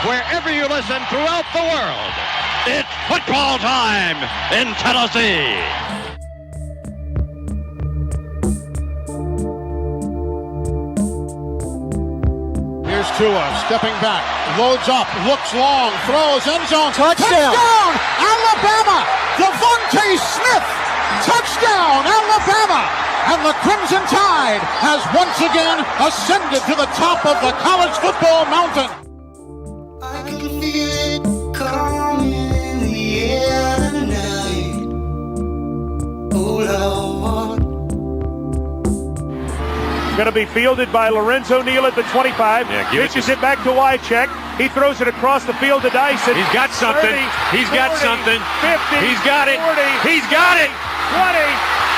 wherever you listen throughout the world. It's football time in Tennessee. Here's Tua stepping back, loads up, looks long, throws, end zone, Touchdown! Alabama! Devontae Smith! Touchdown, Alabama! And the Crimson Tide has once again ascended to the top of the college football mountain. I can feel it coming in the air tonight. Oh Lord. Going to be fielded by Lorenzo Neal at the 25. Pitches it back to Wycheck. He throws it across the field to Dyson. He's got something. 30, He's got 40, something. 50. He's got it. 40. He's got it. 20.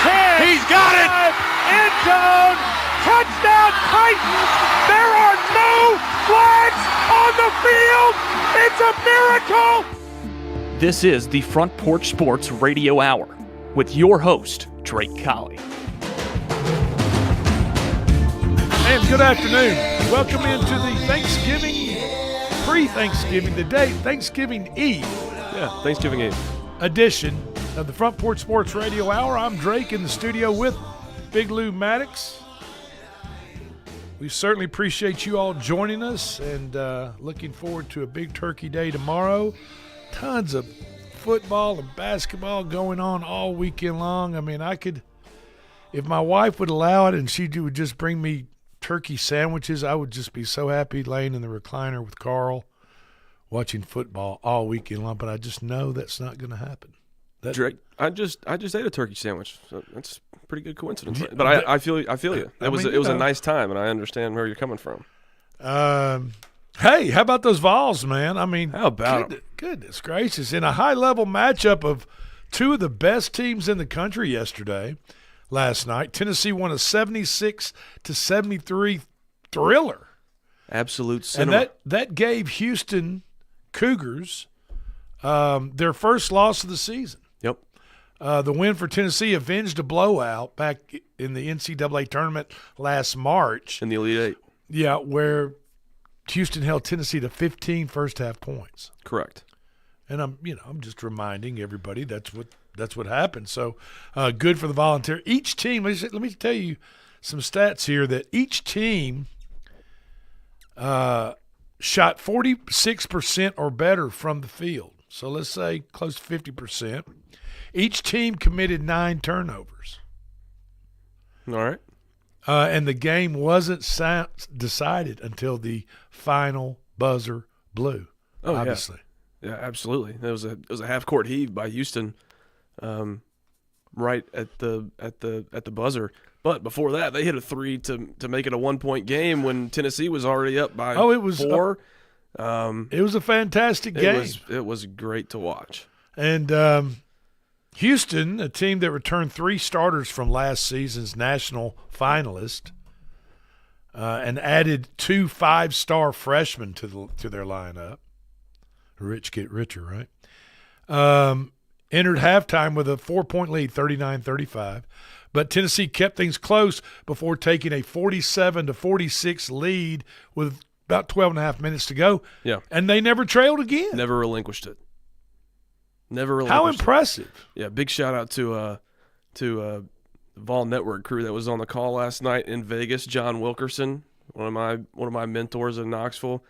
10. He's got it. End zone. Touchdown Titans. There are no flags on the field. It's a miracle. This is the Front Porch Sports Radio Hour with your host, Drake Colley. And good afternoon. Welcome into the Thanksgiving, pre-Thanksgiving, the day, Thanksgiving Eve. Yeah, Thanksgiving Eve. Edition of the Front Porch Sports Radio Hour. I'm Drake in the studio with Big Lou Maddox. We certainly appreciate you all joining us and looking forward to a big turkey day tomorrow. Tons of football and basketball going on all weekend long. I mean, I could, if my wife would allow it and she would just bring me turkey sandwiches, I would just be so happy laying in the recliner with Carl watching football all weekend long, but I just know that's not going to happen. Drake, I just ate a turkey sandwich. So that's a pretty good coincidence. But I feel you. It was a nice time, and I understand where you're coming from. Hey, how about those Vols, man? I mean, how about them? Goodness gracious. In a high-level matchup of two of the best teams in the country yesterday, last night, Tennessee won a 76-73 thriller. Absolute cinema. And that gave Houston Cougars their first loss of the season. Yep. The win for Tennessee avenged a blowout back in the NCAA tournament last March. In the Elite Eight. Yeah, where Houston held Tennessee to 15 first-half points. Correct. And I'm just reminding everybody that's what happened. So good for the Volunteer. Each team, let me tell you some stats here that each team shot 46% or better from the field. So let's say close to 50%. Each team committed 9 turnovers. All right. And the game wasn't decided until the final buzzer blew. Oh, obviously. Yeah, absolutely. It was a half court heave by Houston, right at the buzzer. But before that, they hit a 3 to make it a 1-point game when Tennessee was already up by 4. It was a fantastic game. It was great to watch. And Houston, a team that returned 3 starters from last season's national finalist, and added 2 5-star freshmen to their lineup. Rich get richer, right? Entered halftime with a 4-point lead, 39-35. But Tennessee kept things close before taking a 47-46 lead with about 12 and a half minutes to go. Yeah. And they never trailed again. Never relinquished it. How impressive. Yeah, big shout out to the Vol Network crew that was on the call last night in Vegas. John Wilkerson, one of my mentors in Knoxville,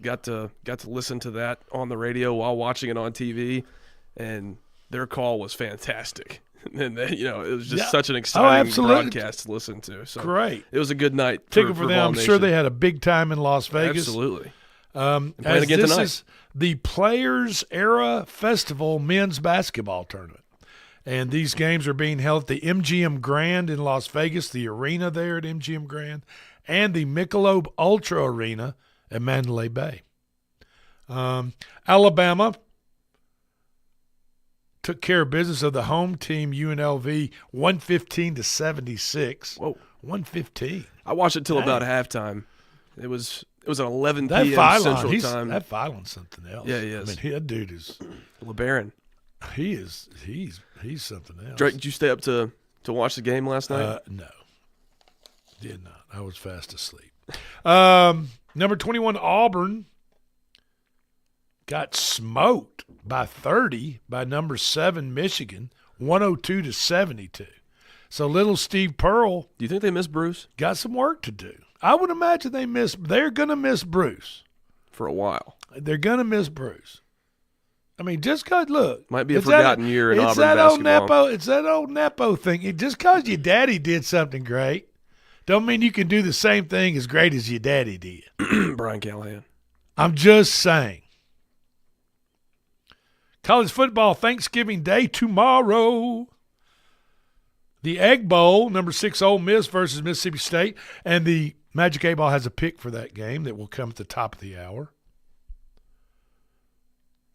got to listen to that on the radio while watching it on TV, and their call was fantastic. And it was just such an exciting broadcast to listen to. So great. It was a good night. For them. I'm sure they had a big time in Las Vegas. Absolutely. As again this tonight. is the Players Era Festival men's basketball tournament. And these games are being held at the MGM Grand in Las Vegas, the arena there at MGM Grand, and the Michelob Ultra Arena at Mandalay Bay. Alabama took care of business of the home team, UNLV, 115-76. Whoa. 115. I watched it till about halftime. It was an 11 p.m. Central Time. That Phylon's something else. Yeah, he is. I mean, that dude is LeBaron. He's something else. Drake, did you stay up to watch the game last night? No, did not. I was fast asleep. Number 21 Auburn got smoked by 30 by number 7 Michigan, 102-72. So little Steve Pearl. Do you think they miss Bruce? Got some work to do. I would imagine they're going to miss Bruce. For a while. They're going to miss Bruce. I mean, just because, look. Might be a forgotten year in Auburn basketball. It's that old Nepo thing. Just because your daddy did something great, don't mean you can do the same thing as great as your daddy did. Brian Callahan. I'm just saying. College football Thanksgiving Day tomorrow. The Egg Bowl, number 6 Ole Miss versus Mississippi State, and the Magic 8 Ball has a pick for that game that will come at the top of the hour.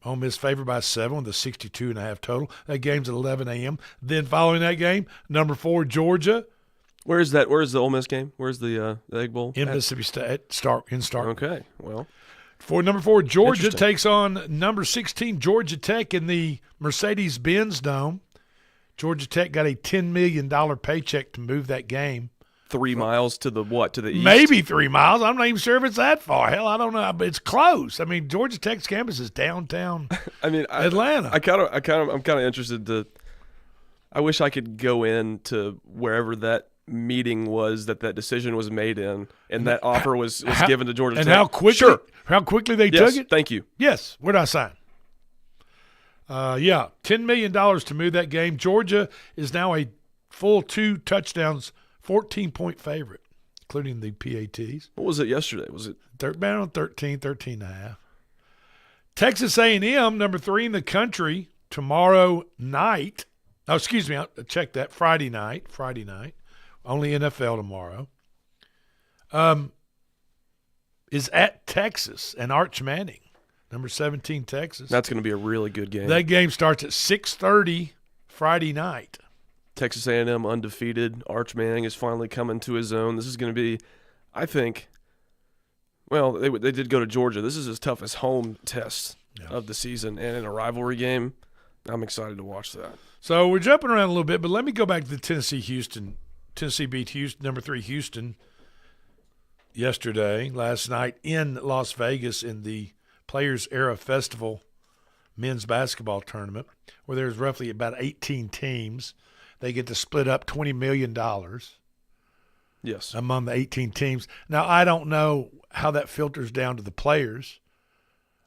Ole Miss favored by 7 with a 62.5 total. That game's at 11 a.m. Then following that game, number 4 Georgia. Where's the Ole Miss game? Where's the Egg Bowl? In Mississippi State, Stark. Okay, well. Number 4 Georgia takes on number 16 Georgia Tech in the Mercedes-Benz Dome. Georgia Tech got a $10 million paycheck to move that game. 3 miles to the what? To the east? Maybe 3 miles. I'm not even sure if it's that far. Hell, I don't know, but it's close. I mean, Georgia Tech's campus is downtown. Atlanta. I'm kind of interested to. I wish I could go in to wherever that meeting was that decision was made in, and that offer was given to Georgia Tech. And how quickly they took it. Thank you. Yes. Where did I sign? $10 million to move that game. Georgia is now a full 2 touchdowns, 14-point favorite, including the PATs. What was it yesterday? Was it around 13.5? Texas A&M, number 3 in the country, tomorrow night. Oh, excuse me. I'll check that. Friday night. Only NFL tomorrow. Is at Texas and Arch Manning. Number 17, Texas. That's going to be a really good game. That game starts at 6:30 Friday night. Texas A&M undefeated. Arch Manning is finally coming to his own. This is going to be, I think, well, they did go to Georgia. This is his toughest home test of the season. And in a rivalry game, I'm excited to watch that. So we're jumping around a little bit, but let me go back to the Tennessee-Houston. Tennessee beat Houston, number 3 Houston last night in Las Vegas in the Players Era Festival men's basketball tournament, where there's roughly about 18 teams. They get to split up $20 million among the 18 teams. Now, I don't know how that filters down to the players.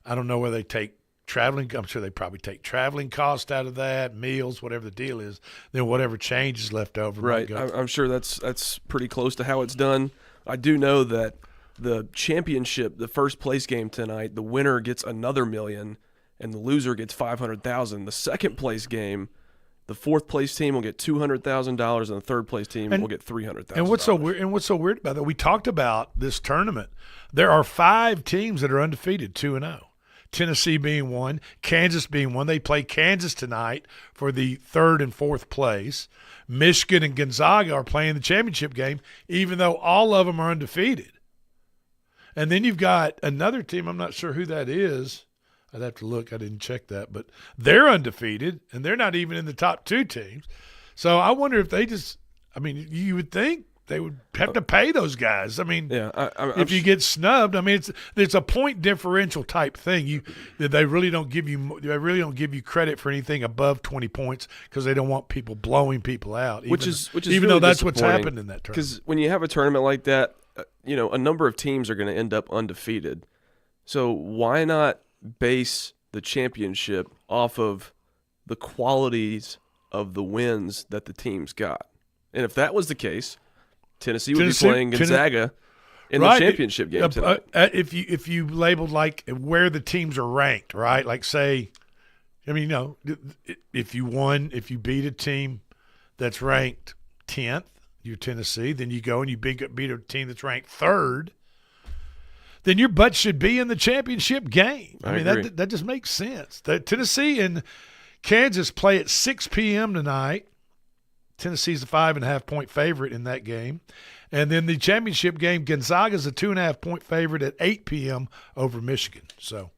I don't know whether they take traveling. I'm sure they probably take traveling cost out of that, meals, whatever the deal is. Then whatever change is left over. Right. I'm sure that's pretty close to how it's done. I do know that the championship, the first place game tonight, the winner gets another $1 million and the loser gets $500,000. The second place game, the fourth place team will get $200,000 and the third place team will get $300,000. And what's so weird about that? We talked about this tournament. There are 5 teams that are undefeated, 2-0. Tennessee being one, Kansas being one. They play Kansas tonight for the 3rd and 4th place. Michigan and Gonzaga are playing the championship game, even though all of them are undefeated. And then you've got another team, I'm not sure who that is. I'd have to look. I didn't check that. But they're undefeated, and they're not even in the top 2 teams. So I wonder if they just – I mean, you would think they would have to pay those guys. I mean, if you get snubbed, I mean, it's a point differential type thing. They really don't give you credit for anything above 20 points because they don't want people blowing people out. Which is even really though that's what's happened in that tournament. Because when you have a tournament like that, a number of teams are going to end up undefeated. So why not base the championship off of the qualities of the wins that the teams got? And if that was the case, Tennessee would be playing Gonzaga in the championship game tonight. If you labeled like where the teams are ranked, right? Like say, I mean, if you beat a team that's ranked 10th, you're Tennessee, then you go and you beat a team that's ranked 3rd, then your butt should be in the championship game. I mean, agree. that just makes sense. Tennessee and Kansas play at 6 p.m. tonight. Tennessee's a 5.5-point favorite in that game. And then the championship game, Gonzaga's a 2.5-point favorite at 8 p.m. over Michigan. So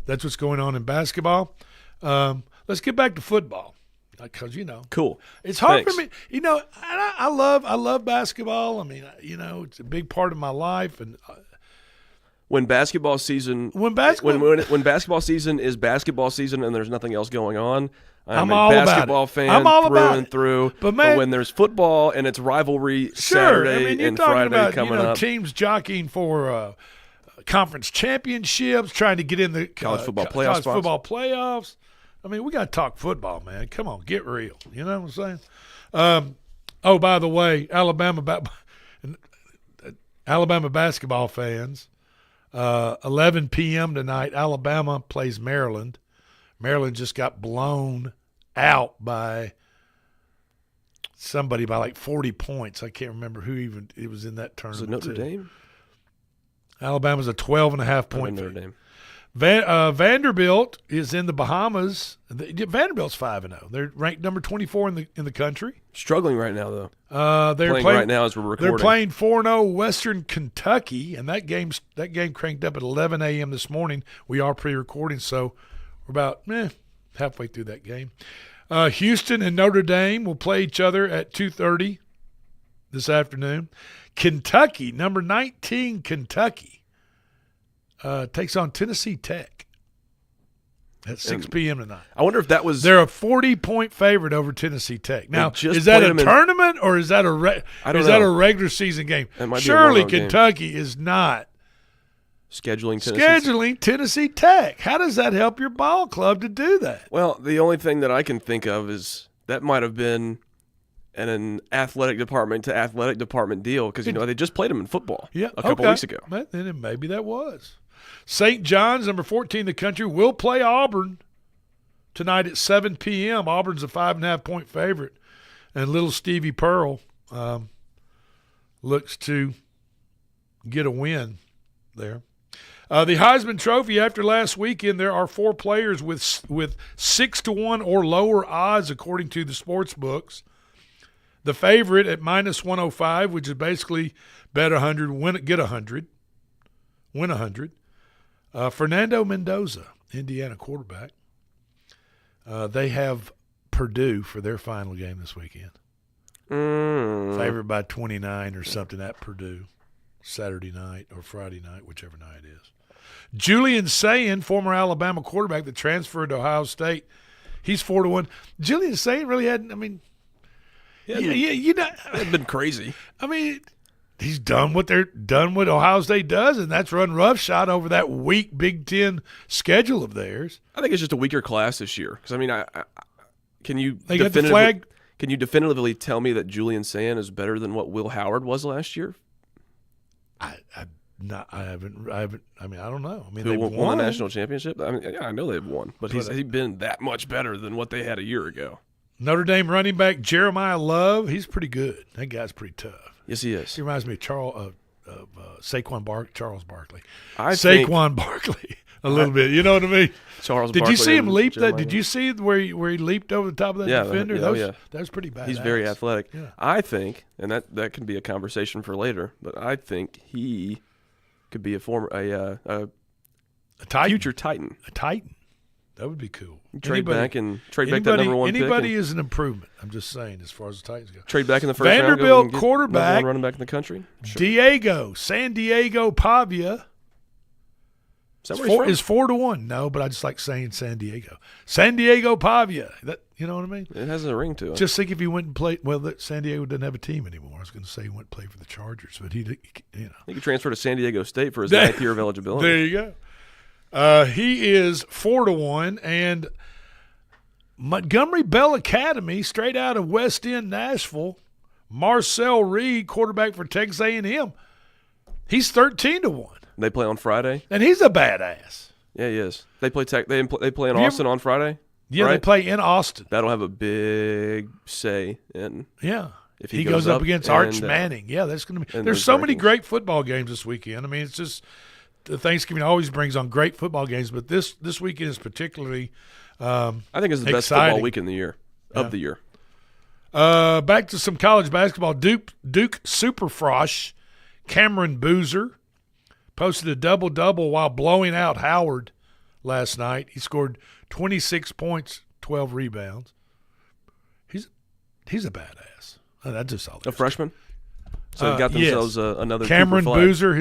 that's what's going on in basketball. Let's get back to football. Because, cool. It's hard for me. I love basketball. I mean, it's a big part of my life. And when basketball season when basketball season is basketball season and there's nothing else going on, I'm all a about basketball it. fan I'm all through about and it. through. But, man, when there's football and it's rivalry sure, Saturday I mean, you're and talking Friday about, coming up. teams jockeying for conference championships, trying to get in the College football playoffs. I mean, we got to talk football, man. Come on, get real. You know what I'm saying? Oh, by the way, Alabama basketball fans, 11 p.m. tonight, Alabama plays Maryland. Maryland just got blown out by somebody by like 40 points. I can't remember who even it was in that tournament. Was it Notre Dame? Alabama's a 12.5 point Notre favorite. Dame. Vanderbilt is in the Bahamas. Vanderbilt's 5-0. They're ranked number 24 in the country. Struggling right now, though. They're playing right now as we're recording. They're playing 4-0 Western Kentucky, and that game cranked up at 11 a.m. this morning. We are pre-recording, so we're about halfway through that game. Houston and Notre Dame will play each other at 2:30 this afternoon. Kentucky, number 19 Kentucky, takes on Tennessee Tech at 6 p.m. tonight. I wonder if that was – They're a 40-point favorite over Tennessee Tech. Now, is that a tournament or is that a regular season game? Surely Kentucky is not scheduling Tennessee Tech. How does that help your ball club to do that? Well, the only thing that I can think of is that might have been an athletic department to athletic department deal because, they just played them in football a couple weeks ago. Then maybe that was. St. John's, number 14 in the country, will play Auburn tonight at 7 p.m. Auburn's a 5.5 point favorite. And little Stevie Pearl looks to get a win there. The Heisman Trophy, after last weekend, there are 4 players with 6-1 or lower odds, according to the sports books. The favorite at -105, which is basically bet 100, get 100, win 100. Fernando Mendoza, Indiana quarterback. They have Purdue for their final game this weekend. Favored by 29 or something at Purdue, Saturday night or Friday night, whichever night it is. Julian Sayin, former Alabama quarterback that transferred to Ohio State, he's 4-1. Julian Sayin really hadn't. I mean, it's been crazy. I mean, he's done what Ohio State does, and that's run roughshod over that weak Big Ten schedule of theirs. I think it's just a weaker class this year. Because can you got the flag? Can you definitively tell me that Julian Sayin is better than what Will Howard was last year? I haven't. I mean, I don't know. I mean, they they've won the national championship. I mean, I know they've won, but he's been that much better than what they had a year ago. Notre Dame running back Jeremiah Love, he's pretty good. That guy's pretty tough. Yes, he is. He reminds me of Charles Barkley. Saquon Barkley, a little bit. You know what I mean? Charles. Did Barkley you see him leap Jeremiah. that? Did you see where he leaped over the top of that defender? That was pretty bad. He's very athletic. Yeah. I think, and that can be a conversation for later, but I think he could be a future Titan. A Titan. That would be cool. Trade back that number 1 pick. Anybody is an improvement. I'm just saying, as far as the Titans go. Trade back in the first Vanderbilt round. quarterback running back in the country. Sure. San Diego Pavia. Is that where he's from? Is 4-1. No, but I just like saying San Diego. San Diego Pavia. You know what I mean? It has a ring to it. Just think if he went and played. Well, San Diego doesn't have a team anymore. I was going to say he went and played for the Chargers, but he could transfer to San Diego State for his 9th year of eligibility. There you go. He is 4-1, and Montgomery Bell Academy, straight out of West End, Nashville. Marcel Reed, quarterback for Texas A&M. He's 13-1. They play on Friday, and he's a badass. Yeah, he is. They play in Austin on Friday. Yeah, right? They play in Austin. That'll have a big say in. Yeah. If he goes up against Arch Manning. Yeah, that's going to be. There's so many great football games this weekend. I mean, it's just Thanksgiving always brings on great football games, but this weekend is particularly. I think it's the exciting. best football week in the year of the year. Back to some college basketball. Duke Superfrosh, Cameron Boozer, posted a double-double while blowing out Howard last night. He scored 26 points, 12 rebounds. He's a badass. That's just all. A freshman? So they got themselves yes. another Cameron Cooper flag. Boozer.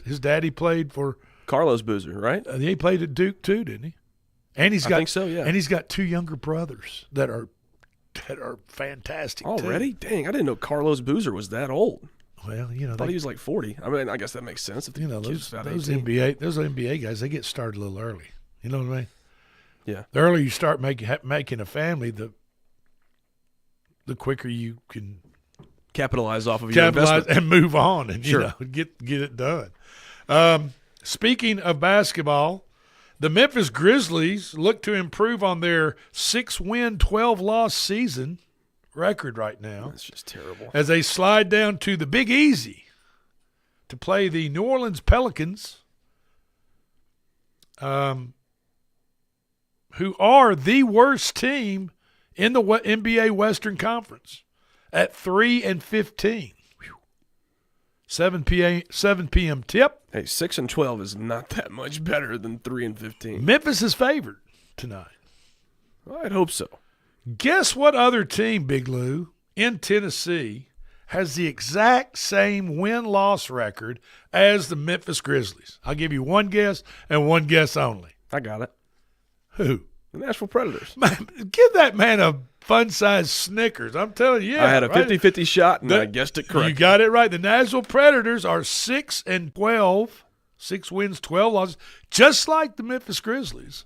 His daddy played for Carlos Boozer, right? he played at Duke too, didn't he? And I think so, yeah. And he's got 2 younger brothers that are fantastic already. too. Dang, I didn't know Carlos Boozer was that old. Well, I thought he was like 40. I mean, I guess that makes sense. If the those kid's about 18. NBA guys, they get started a little early. You know what I mean? Yeah. The earlier you start making a family, the quicker you can Capitalize off of your investment and move on and Sure. get it done. Speaking of basketball, the Memphis Grizzlies look to improve on their 6-win, 12-loss season record right now. That's just terrible. As they slide down to the Big Easy to play the New Orleans Pelicans, who are the worst team in the NBA Western Conference at 3-15. 7 p.m. tip. Hey, 6-12 is not that much better than 3-15. Memphis is favored tonight. I'd hope so. Guess what other team, Big Lou, in Tennessee has the exact same win-loss record as the Memphis Grizzlies? I'll give you one guess and one guess only. I got it. Who? The Nashville Predators. Man, give that man a fun-sized Snickers. I'm telling you. I had a right? 50-50 shot, and I guessed it correctly. You got it right. The Nashville Predators are 6-12, 6 wins, 12 losses, just like the Memphis Grizzlies.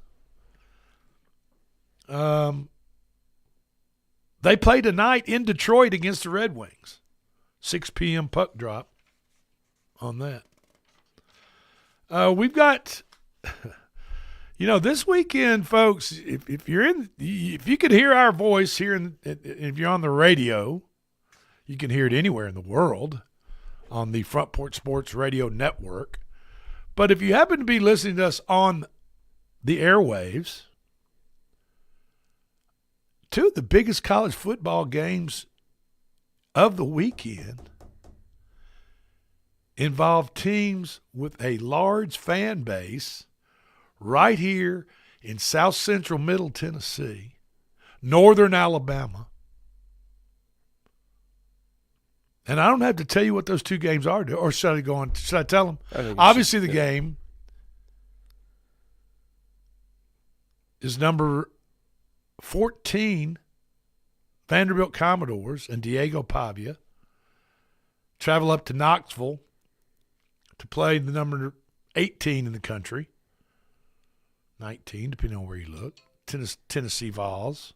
They play tonight in Detroit against the Red Wings. 6 p.m. puck drop on that. We've got, this weekend, folks. If you could hear our voice here, if you're on the radio, you can hear it anywhere in the world on the Front Porch Sports Radio Network. But if you happen to be listening to us on the airwaves, 2 of the biggest college football games of the weekend involve teams with a large fan base right here in South Central Middle Tennessee, Northern Alabama. And I don't have to tell you what those 2 games are, or should I go on? Should I tell them? Obviously, the game is number 14, Vanderbilt Commodores and Diego Pavia travel up to Knoxville to play the number 18 in the country, 19, depending on where you look, Tennessee Vols.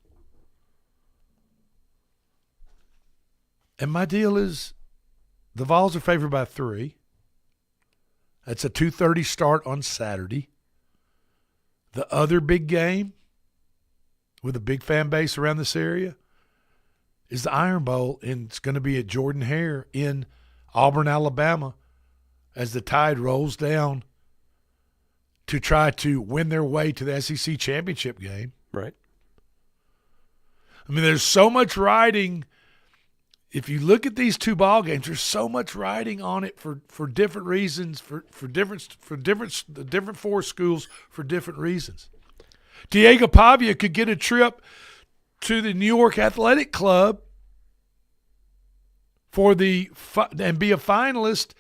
And my deal is the Vols are favored by 3. That's a 2:30 start on Saturday. The other big game with a big fan base around this area is the Iron Bowl, and it's going to be at Jordan Hare in Auburn, Alabama, as the Tide rolls down to try to win their way to the SEC championship game. Right. I mean, there's so much riding. If you look at these 2 ball games, there's so much riding on it for different reasons, for different 4 schools for different reasons. Diego Pavia could get a trip to the New York Athletic Club and be a finalist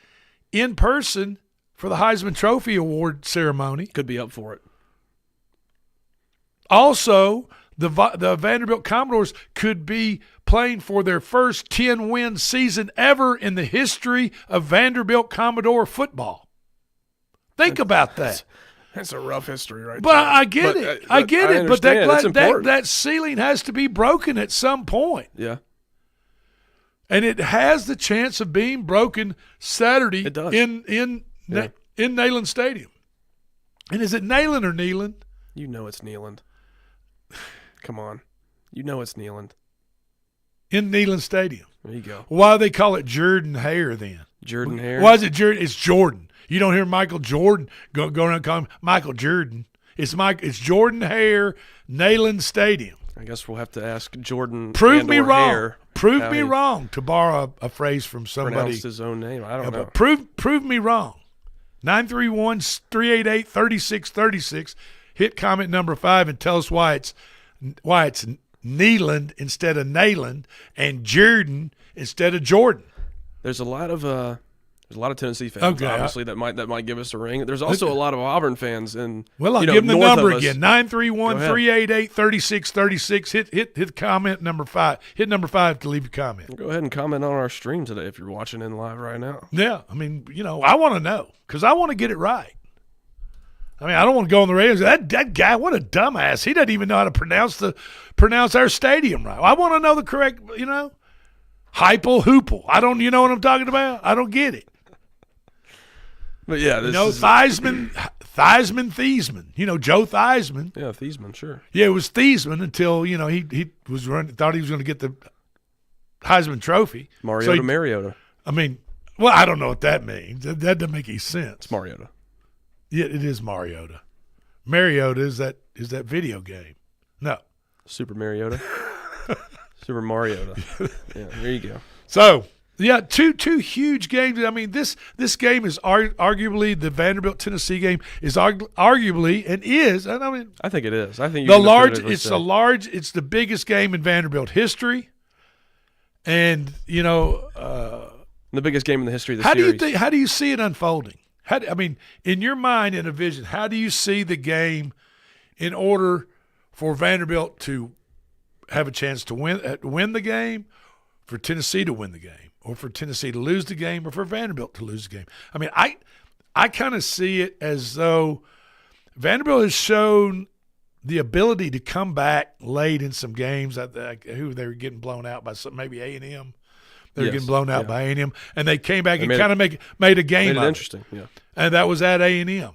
in person for the Heisman Trophy Award ceremony. Could be up for it. Also, the Vanderbilt Commodores could be playing for their first 10-win season ever in the history of Vanderbilt Commodore football. Think about that. That's a rough history right But there. I get it. I get it. But that ceiling has to be broken at some point. Yeah. And it has the chance of being broken Saturday It does. in Neyland Stadium. And is it Neyland or Neyland? You know it's Neyland. Come on. You know it's Neyland. In Neyland Stadium. There you go. Why do they call it Jordan Hare then? Jordan Hare? Why is it Jordan? It's Jordan. You don't hear Michael Jordan go around and call him Michael Jordan. It's Jordan Hare, Neyland Stadium. I guess we'll have to ask Jordan. Prove me wrong. Hare Prove me wrong, to borrow a phrase from somebody. Pronounced his own name. I don't know. Prove me wrong. 931-388-3636. Hit comment number 5 and tell us why it's Neyland instead of Neyland and Jordan instead of Jordan. There's a lot of Tennessee fans, Okay, obviously, that might give us a ring. There's also a lot of Auburn fans, and well, I'll give them the number again: 931-388-3636. Hit comment number 5. Hit number 5 to leave a comment. Go ahead and comment on our stream today if you're watching in live right now. Yeah, I mean, I want to know because I want to get it right. I mean, I don't want to go on the radio and say, that guy, what a dumbass. He doesn't even know how to pronounce our stadium right. I want to know the correct, Hypel, Hoople. I don't, you know what I'm talking about? I don't get it. But yeah, Theismann, Thiesman. Joe Theismann. Yeah, Thiesman, sure. Yeah, it was Thiesmann until he was thought he was going to get the Heisman Trophy. Mariota. I mean, well, I don't know what that means. That doesn't make any sense. It's Mariota. Yeah, it is Mariota. Mariota is that video game. No. Super Mariota. Super Mariota. Yeah, there you go. So, yeah, two huge games. I mean, this game is arguably the Vanderbilt-Tennessee game is arguably and is. And I mean, I think it is. I think it's the biggest game in Vanderbilt history, and the biggest game in the history of the series. How do you see it unfolding? In your mind, in a vision, how do you see the game in order for Vanderbilt to have a chance to win the game, for Tennessee to win the game, or for Tennessee to lose the game, or for Vanderbilt to lose the game? I mean, I kind of see it as though Vanderbilt has shown the ability to come back late in some games. They were getting blown out by maybe A&M. They were getting blown out by A&M, and they came back and kind of made a game made it of interesting. It. Yeah, and that was at A&M.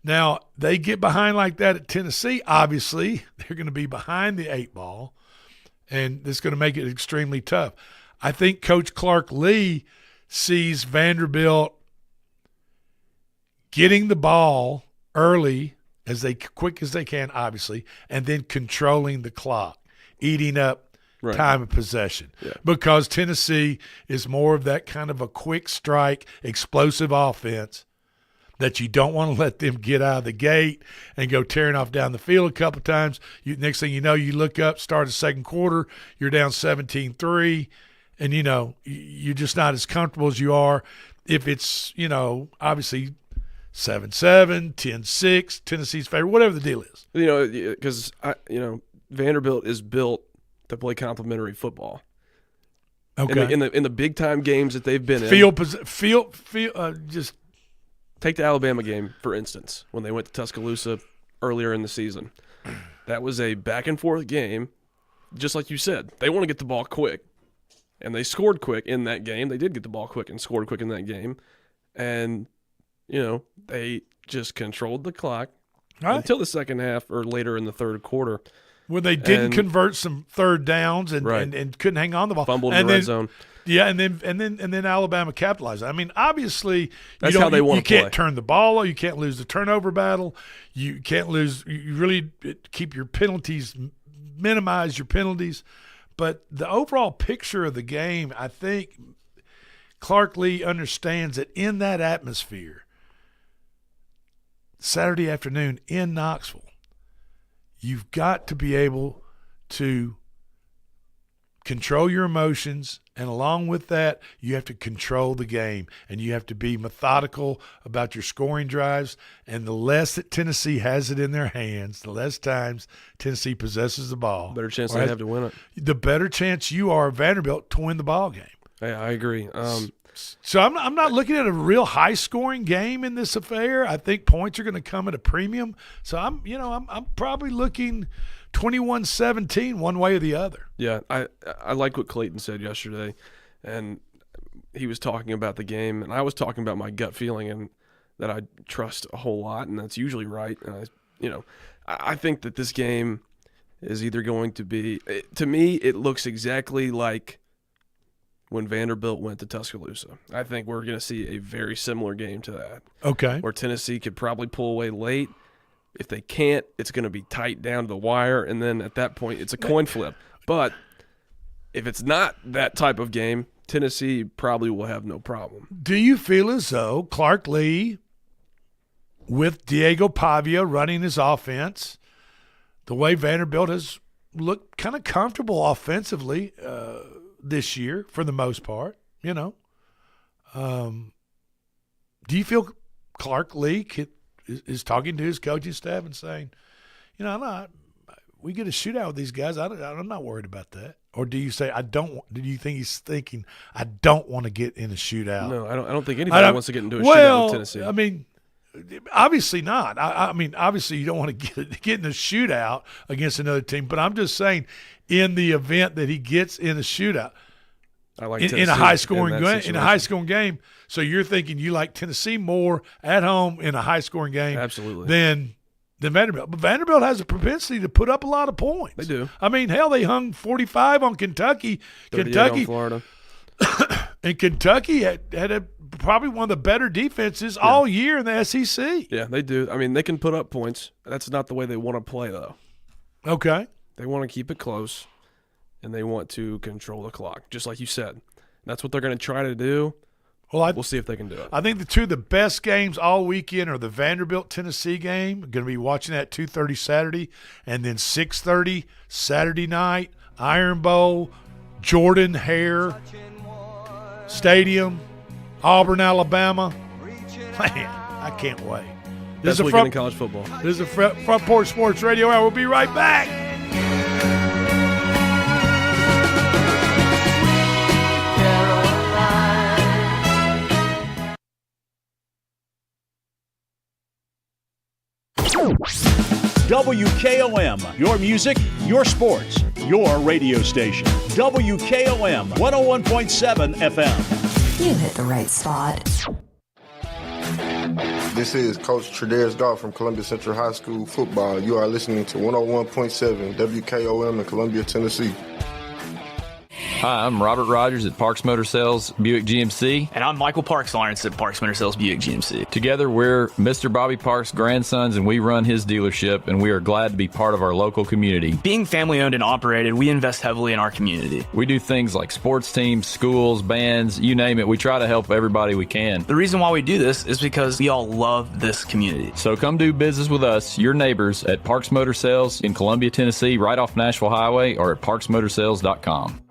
Now, they get behind like that at Tennessee. Obviously, they're going to be behind the 8 ball, and it's going to make it extremely tough. I think Coach Clark Lee sees Vanderbilt getting the ball early, quick as they can, obviously, and then controlling the clock, eating up time of possession. Yeah. Because Tennessee is more of that kind of a quick strike, explosive offense that you don't want to let them get out of the gate and go tearing off down the field a couple times. Next thing you know, you look up, start the second quarter, you're down 17-3, and, you're just not as comfortable as you are if it's, obviously 7-7, 10-6, Tennessee's favorite, whatever the deal is. Because, Vanderbilt is built to play complementary football. Okay. In the big time games that they've been in. Just take the Alabama game, for instance, when they went to Tuscaloosa earlier in the season. That was a back and forth game, just like you said. They want to get the ball quick, and they scored quick in that game. They did get the ball quick and scored quick in that game, and they just controlled the clock until the second half or later in the third quarter. When they didn't convert some third downs and couldn't hang on the ball, fumbled in the red zone. Yeah, and then Alabama capitalized. I mean, obviously, that's how they want to play. You can't turn the ball. You can't lose the turnover battle. You can't lose. You really keep your penalties, minimize your penalties. But the overall picture of the game, I think Clark Lee understands that in that atmosphere, Saturday afternoon in Knoxville, you've got to be able to control your emotions, and along with that, you have to control the game, and you have to be methodical about your scoring drives. And the less that Tennessee has it in their hands, the less times Tennessee possesses the ball, better chance they have to win it. The better chance you are, Vanderbilt, to win the ball game. Yeah, I agree. So I'm not looking at a real high-scoring game in this affair. I think points are going to come at a premium. So I'm probably looking 21-17 one way or the other. Yeah, I like what Clayton said yesterday, and he was talking about the game, and I was talking about my gut feeling and that I trust a whole lot, and that's usually right. And I think that this game is either going to be, to me, it looks exactly like when Vanderbilt went to Tuscaloosa. I think we're going to see a very similar game to that. Okay. Where Tennessee could probably pull away late. If they can't, it's going to be tight down to the wire, and then at that point, it's a coin flip. But if it's not that type of game, Tennessee probably will have no problem. Do you feel as though Clark Lee, with Diego Pavia running his offense, the way Vanderbilt has looked kind of comfortable offensively this year for the most part, Do you feel Clark Lee is talking to his coaching staff and saying, we get a shootout with these guys, I'm not worried about that? Or do you say, do you think he's thinking, I don't want to get in a shootout? No, I don't think anybody wants to get into a shootout with Tennessee. I mean, obviously not. I mean, obviously you don't want to get in a shootout against another team, but I'm just saying in the event that he gets in a shootout, I like in a high-scoring game. So you're thinking you like Tennessee more at home in a high-scoring game, absolutely, than Vanderbilt. But Vanderbilt has a propensity to put up a lot of points. They do. I mean, hell, they hung 45 on Kentucky. 38 on Florida. And Kentucky had probably one of the better defenses all year in the SEC. Yeah, they do. I mean, they can put up points. That's not the way they want to play, though. Okay. They want to keep it close, and they want to control the clock, just like you said. That's what they're going to try to do. Well, we'll see if they can do it. I think the two of the best games all weekend are the Vanderbilt-Tennessee game. Going to be watching that 2:30 Saturday, and then 6:30 Saturday night, Iron Bowl, Jordan-Hare Stadium, Auburn, Alabama. Man, I can't wait. This is weekend in college football. This is Front Porch Sports Radio Hour. We'll be right back. WKOM, your music, your sports, your radio station. WKOM 101.7 FM. You hit the right spot. This is Coach Tredaris Goff from Columbia Central High School football. You are listening to 101.7 WKOM in Columbia, Tennessee. Hi, I'm Robert Rogers at Parks Motor Sales Buick GMC. And I'm Michael Parks Lawrence at Parks Motor Sales Buick GMC. Together, we're Mr. Bobby Parks' grandsons, and we run his dealership, and we are glad to be part of our local community. Being family-owned and operated, we invest heavily in our community. We do things like sports teams, schools, bands, you name it. We try to help everybody we can. The reason why we do this is because we all love this community. So come do business with us, your neighbors, at Parks Motor Sales in Columbia, Tennessee, right off Nashville Highway, or at parksmotorsales.com.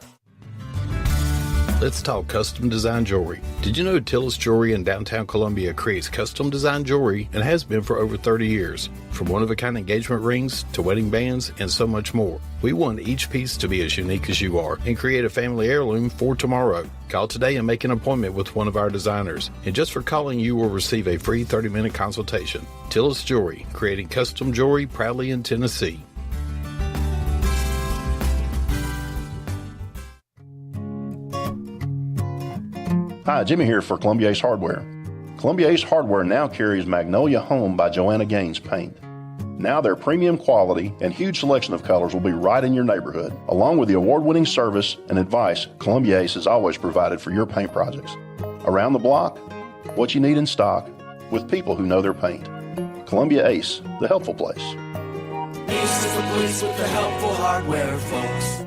Let's talk custom design jewelry. Did you know Tillis Jewelry in downtown Columbia creates custom design jewelry and has been for over 30 years? From one-of-a-kind engagement rings to wedding bands and so much more. We want each piece to be as unique as you are and create a family heirloom for tomorrow. Call today and make an appointment with one of our designers. And just for calling, you will receive a free 30-minute consultation. Tillis Jewelry, creating custom jewelry proudly in Tennessee. Hi, Jimmy here for Columbia Ace Hardware. Columbia Ace Hardware now carries Magnolia Home by Joanna Gaines paint. Now their premium quality and huge selection of colors will be right in your neighborhood. Along with the award-winning service and advice Columbia Ace has always provided for your paint projects. Around the block, what you need in stock, with people who know their paint. Columbia Ace, the helpful place. Ace is the place with the helpful hardware, folks.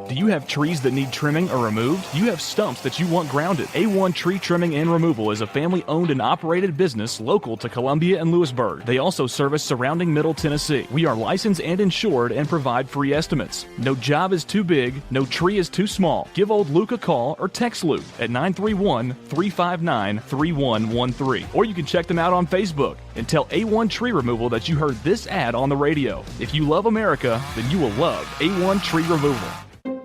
Do you have trees that need trimming or removed? Do you have stumps that you want grounded? A1 Tree Trimming and Removal is a family-owned and operated business local to Columbia and Lewisburg. They also service surrounding Middle Tennessee. We are licensed and insured and provide free estimates. No job is too big, no tree is too small. Give old Luke a call or text Luke at 931-359-3113. Or you can check them out on Facebook and tell A1 Tree Removal that you heard this ad on the radio. If you love America, then you will love A1 Tree Removal.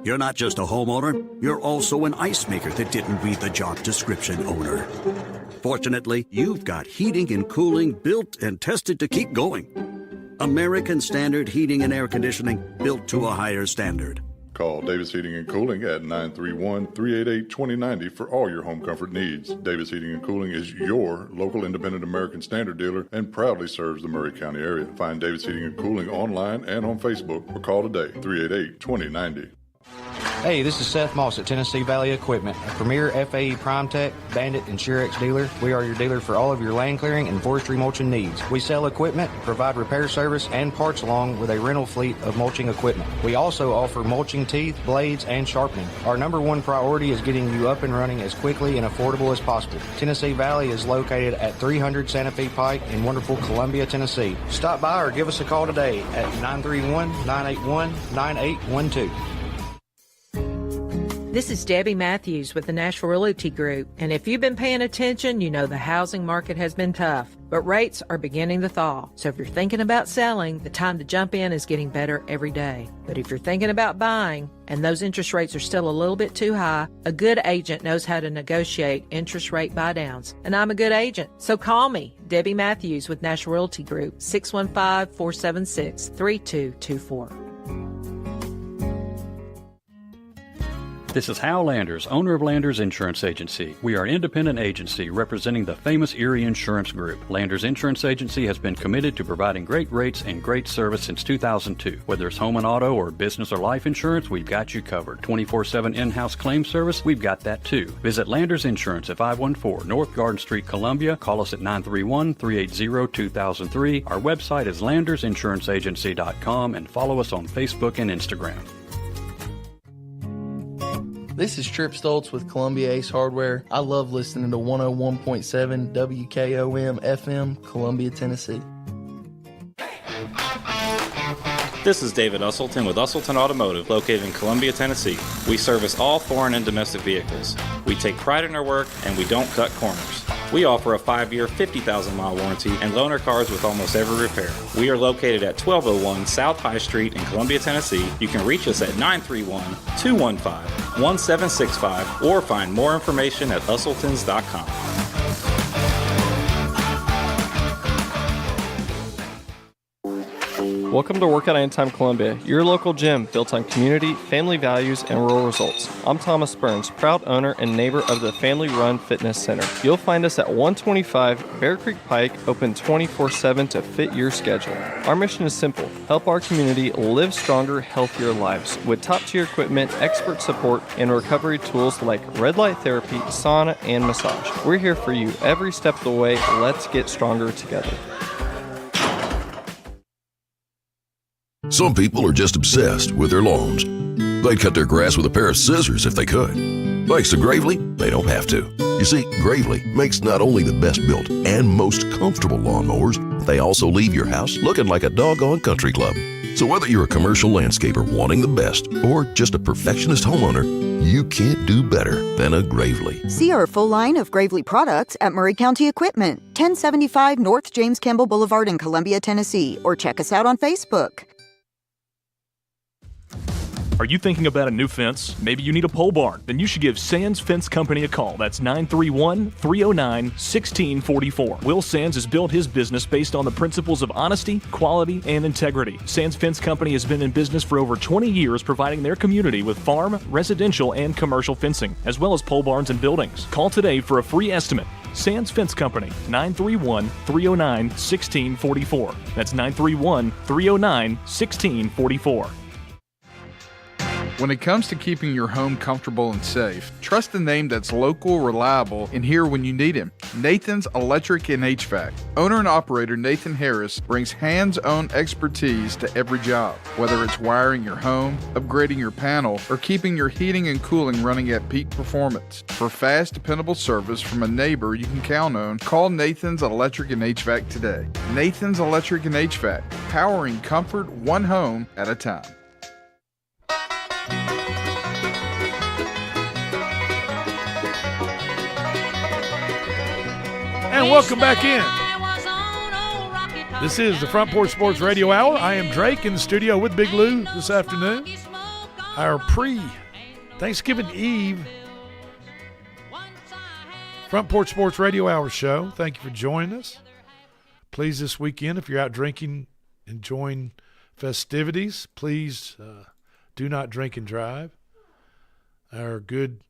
You're not just a homeowner, you're also an ice maker that didn't read the job description owner. Fortunately, you've got heating and cooling built and tested to keep going. American Standard Heating and Air Conditioning, built to a higher standard. Call Davis Heating and Cooling at 931-388-2090 for all your home comfort needs. Davis Heating and Cooling is your local independent American Standard dealer and proudly serves the Murray County area. Find Davis Heating and Cooling online and on Facebook or call today, 388-2090. Hey, this is Seth Moss at Tennessee Valley Equipment, a premier FAE PrimeTech, Bandit, and Surex dealer. We are your dealer for all of your land clearing and forestry mulching needs. We sell equipment, provide repair service, and parts along with a rental fleet of mulching equipment. We also offer mulching teeth, blades, and sharpening. Our number one priority is getting you up and running as quickly and affordable as possible. Tennessee Valley is located at 300 Santa Fe Pike in wonderful Columbia, Tennessee. Stop by or give us a call today at 931-981-9812. This is Debbie Matthews with the Nashville Realty Group, and if you've been paying attention, you know the housing market has been tough, but rates are beginning to thaw. So if you're thinking about selling, the time to jump in is getting better every day. But if you're thinking about buying, and those interest rates are still a little bit too high, a good agent knows how to negotiate interest rate buydowns. And I'm a good agent, so call me, Debbie Matthews with Nashville Realty Group, 615-476-3224. This is Hal Landers, owner of Landers Insurance Agency. We are an independent agency representing the famous Erie Insurance Group. Landers Insurance Agency has been committed to providing great rates and great service since 2002. Whether it's home and auto or business or life insurance, we've got you covered. 24/7 in-house claim service, we've got that too. Visit Landers Insurance at 514 North Garden Street, Columbia. Call us at 931-380-2003. Our website is landersinsuranceagency.com and follow us on Facebook and Instagram. This is Trip Stoltz with Columbia Ace Hardware. I love listening to 101.7 WKOM FM, Columbia, Tennessee. This is David Usselton with Usselton Automotive, located in Columbia, Tennessee. We service all foreign and domestic vehicles. We take pride in our work, and we don't cut corners. We offer a 5-year, 50,000-mile warranty and loan our cars with almost every repair. We are located at 1201 South High Street in Columbia, Tennessee. You can reach us at 931-215-1765 or find more information at usseltons.com. Welcome to Workout Anytime Columbia, your local gym built on community, family values, and rural results. I'm Thomas Burns, proud owner and neighbor of the Family Run Fitness Center. You'll find us at 125 Bear Creek Pike, open 24/7 to fit your schedule. Our mission is simple: help our community live stronger, healthier lives with top-tier equipment, expert support, and recovery tools like red light therapy, sauna, and massage. We're here for you every step of the way. Let's get stronger together. Some people are just obsessed with their lawns. They'd cut their grass with a pair of scissors if they could. Thanks to Gravely, they don't have to. You see, Gravely makes not only the best built and most comfortable lawnmowers, they also leave your house looking like a doggone country club. So whether you're a commercial landscaper wanting the best or just a perfectionist homeowner, you can't do better than a Gravely. See our full line of Gravely products at Murray County Equipment, 1075 North James Campbell Boulevard in Columbia, Tennessee, or check us out on Facebook. Are you thinking about a new fence? Maybe you need a pole barn? Then you should give Sands Fence Company a call. That's 931-309-1644. Will Sands has built his business based on the principles of honesty, quality, and integrity. Sands Fence Company has been in business for over 20 years, providing their community with farm, residential, and commercial fencing, as well as pole barns and buildings. Call today for a free estimate. Sands Fence Company, 931-309-1644. That's 931-309-1644. When it comes to keeping your home comfortable and safe, trust a name that's local, reliable, and here when you need him. Nathan's Electric and HVAC. Owner and operator Nathan Harris brings hands-on expertise to every job. Whether it's wiring your home, upgrading your panel, or keeping your heating and cooling running at peak performance. For fast, dependable service from a neighbor you can count on, call Nathan's Electric and HVAC today. Nathan's Electric and HVAC, powering comfort one home at a time. And welcome back in. This is the Front Porch Sports Radio Hour. I am Drake in the studio with Big Lou this afternoon. Our pre-Thanksgiving Eve Front Porch Sports Radio Hour show. Thank you for joining us. Please, this weekend, if you're out drinking, enjoying festivities, please do not drink and drive. Our good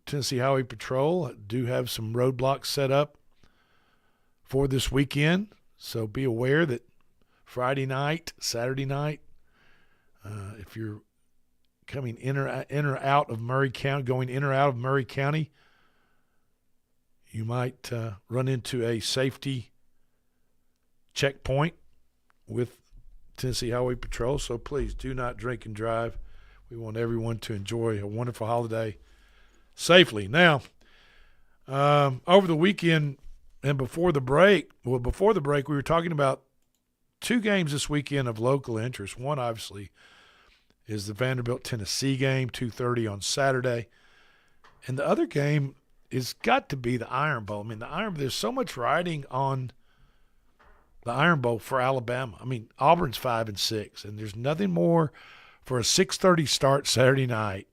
Tennessee Highway Patrol do have some roadblocks set up for this weekend, so be aware that Friday night, Saturday night, if you're coming in or out of Murray County, going in or out of Murray County, you might run into a safety checkpoint with Tennessee Highway Patrol, so please do not drink and drive. We want everyone to enjoy a wonderful holiday safely. Now, over the weekend and before the break, we were talking about two games this weekend of local interest. One, obviously, is the Vanderbilt-Tennessee game, 2:30 on Saturday. And the other game is got to be the Iron Bowl. I mean, there's so much riding on the Iron Bowl for Alabama. I mean, Auburn's 5-6, and there's nothing more for a 6:30 start Saturday night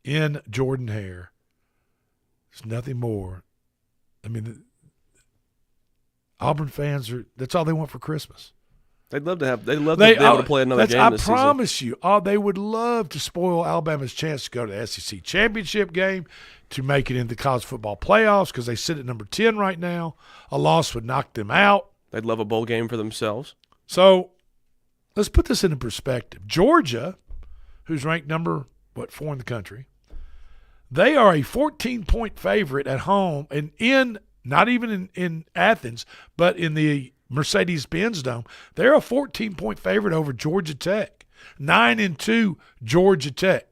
in Jordan-Hare. There's nothing more. I mean, Auburn fans that's all they want for Christmas. They'd love to be able to play another game this season. I promise you, they would love to spoil Alabama's chance to go to the SEC championship game, to make it into college football playoffs, because they sit at number 10 right now. A loss would knock them out. They'd love a bowl game for themselves. So let's put this into perspective. Georgia, who's ranked number 4 in the country, they are a 14-point favorite at home, and not even in Athens, but in the Mercedes-Benz Dome. They're a 14-point favorite over Georgia Tech. 9-2 Georgia Tech.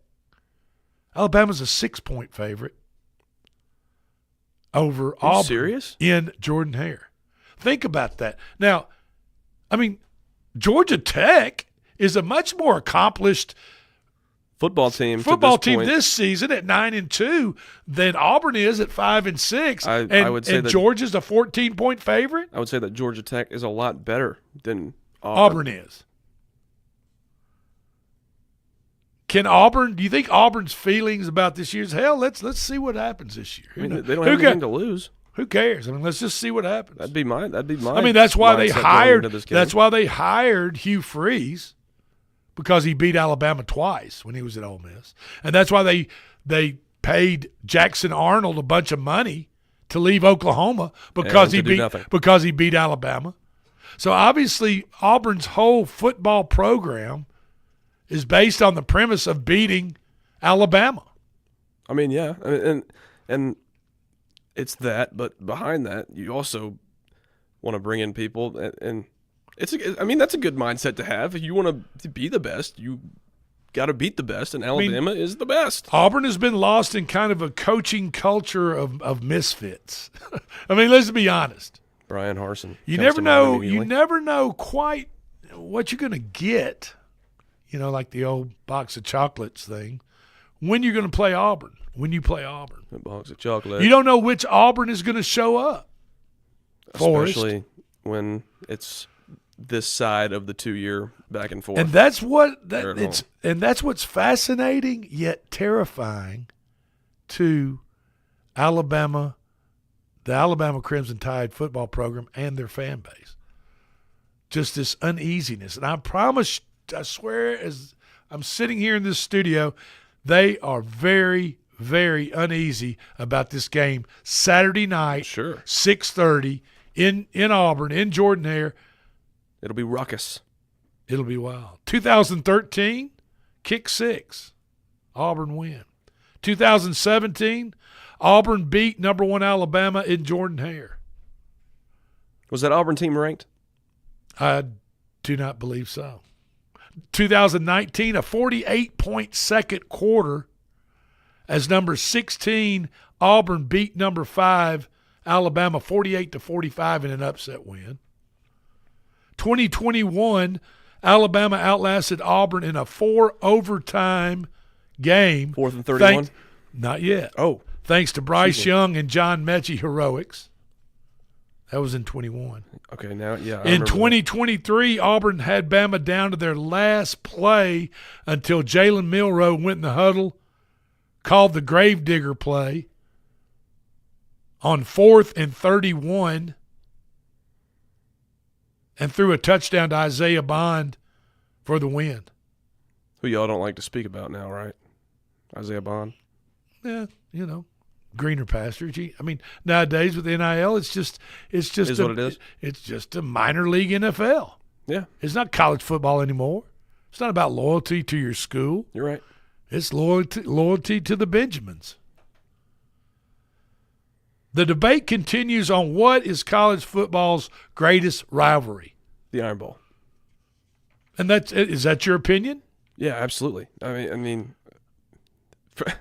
Alabama's a 6-point favorite over Auburn. Serious? In Jordan-Hare. Think about that. Now, I mean, Georgia Tech is a much more accomplished football team this season at 9-2 than Auburn is at 5-6. I would say that Georgia's a 14-point favorite. I would say that Georgia Tech is a lot better than Auburn is. Do you think Auburn's feelings about this year's let's see what happens this year? I mean, they don't have anything to lose. Who cares? I mean, let's just see what happens. That'd be mine. I mean, that's why they hired Hugh Freeze, because he beat Alabama twice when he was at Ole Miss. And that's why they paid Jackson Arnold a bunch of money to leave Oklahoma because he beat Alabama. So obviously Auburn's whole football program is based on the premise of beating Alabama. I mean, yeah. And it's that, but behind that, you also want to bring in people and that's a good mindset to have. If you want to be the best, you got to beat the best, and Alabama is the best. Auburn has been lost in kind of a coaching culture of misfits. I mean, let's be honest. Brian Harsin. You never know quite what you're going to get, like the old box of chocolates thing, when you're going to play Auburn, when you play Auburn. A box of chocolate. You don't know which Auburn is going to show up. Especially when it's this side of the 2-year back and forth. And that's what's fascinating yet terrifying to Alabama, the Alabama Crimson Tide football program and their fan base. Just this uneasiness. And I swear, as I'm sitting here in this studio, they are very, very uneasy about this game Saturday night, 6:30 in Auburn, in Jordan-Hare. It'll be ruckus. It'll be wild. 2013, kick 6. Auburn win. 2017, Auburn beat number 1 Alabama in Jordan-Hare. Was that Auburn team ranked? I do not believe so. 2019, a 48-point second quarter as number 16 Auburn beat number 5 Alabama 48-45 in an upset win. 2021, Alabama outlasted Auburn in a 4-overtime game. 4th and 31? Not yet. Oh. Thanks to Bryce Young and John Mechie heroics. That was in 21. Okay, now, yeah. In 2023, Auburn had Bama down to their last play until Jalen Milroe went in the huddle, called the gravedigger play on 4th and 31, and threw a touchdown to Isaiah Bond for the win. Who y'all don't like to speak about now, right? Isaiah Bond? Yeah, greener pastures. I mean, nowadays with NIL, it's just what it is. It's just a minor league NFL. Yeah. It's not college football anymore. It's not about loyalty to your school. You're right. It's loyalty to the Benjamins. The debate continues on what is college football's greatest rivalry. The Iron Bowl. And is that your opinion? Yeah, absolutely. I mean,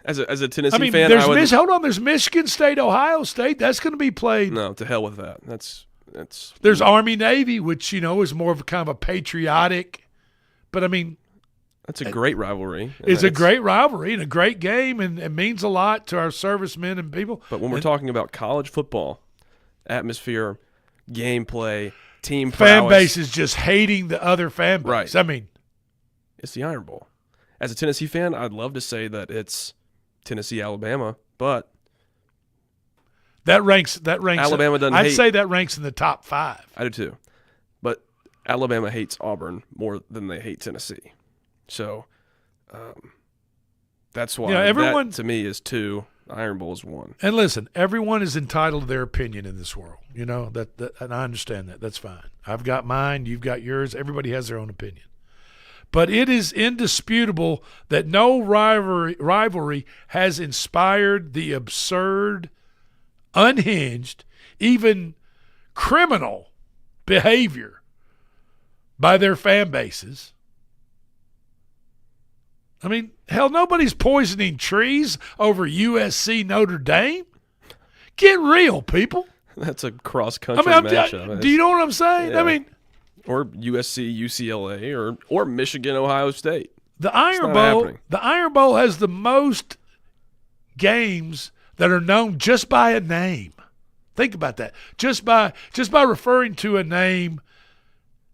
as a Tennessee fan, there's Michigan State, Ohio State. That's going to be played. No, to hell with that. There's Army Navy, which is more of a kind of a patriotic. But I mean, That's a great rivalry. It's a great rivalry and a great game, and it means a lot to our servicemen and people. But when we're talking about college football, atmosphere, gameplay, team fan prowess, base is just hating the other fan base. Right. I mean, it's the Iron Bowl. As a Tennessee fan, I'd love to say that it's Tennessee, Alabama, but that ranks. Alabama doesn't. I'd say that ranks in the top 5. I do too, but Alabama hates Auburn more than they hate Tennessee. So that's why everyone that, to me, is 2. Iron Bowl is 1. And listen, everyone is entitled to their opinion in this world. You know that, and I understand that. That's fine. I've got mine. You've got yours. Everybody has their own opinion. But it is indisputable that no rivalry has inspired the absurd, unhinged, even criminal behavior by their fan bases. I mean, hell, nobody's poisoning trees over USC Notre Dame. Get real, people. That's a cross-country matchup. Do you know what I'm saying? Yeah. I mean, or USC, UCLA, or Michigan, Ohio State. The Iron Bowl has the most games that are known just by a name. Think about that. Just by referring to a name,